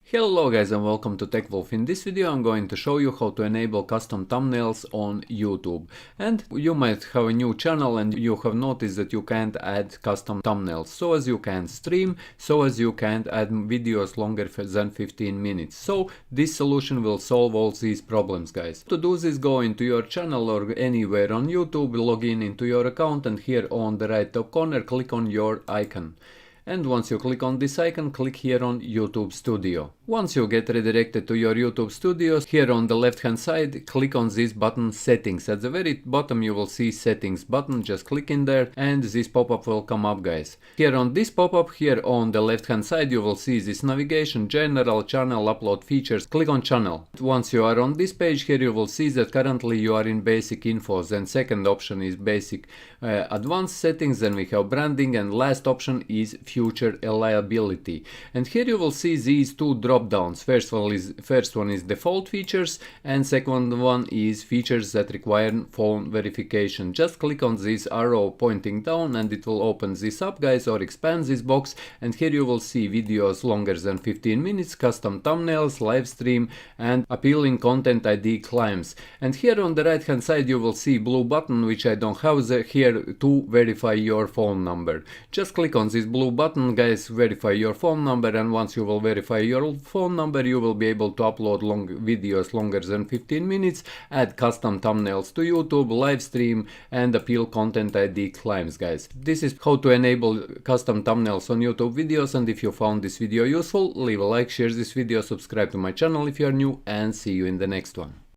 Hello guys and welcome to TechWolf. In this video I'm going to show you how to enable custom thumbnails on YouTube. And you might have a new channel and you have noticed that you can't add custom thumbnails. So as you can stream, so as you can't add videos longer than 15 minutes. So this solution will solve all these problems, guys. To do this, go into your channel or anywhere on YouTube, log in into your account, and here on the right top corner click on your icon. And once you click on this icon, click here on YouTube Studio. Once you get redirected to your YouTube Studio, here on the left hand side, click on this button Settings. At the very bottom you will see Settings button, just click in there and this pop-up will come up, guys. Here on this pop-up, here on the left hand side, you will see this navigation, General, Channel, Upload Features. Click on Channel. Once you are on this page, here you will see that currently you are in Basic Infos, and second option is Basic Advanced Settings, then we have Branding, and last option is Future Reliability. And here you will see these two drop downs. First one is default features, and second one is features that require phone verification. Just click on this arrow pointing down and it will open this up, guys, or expand this box, and here you will see videos longer than 15 minutes, custom thumbnails, live stream, and appealing content ID claims. And here on the right hand side you will see blue button, which I don't have here, to verify your phone number. Just click on this blue button, guys, verify your phone number, and once you will verify your phone number, you will be able to upload videos longer than 15 minutes, add custom thumbnails to YouTube, live stream, and appeal content ID claims, guys. This is how to enable custom thumbnails on YouTube videos, and if you found this video useful, leave a like, share this video, subscribe to my channel if you are new, and see you in the next one.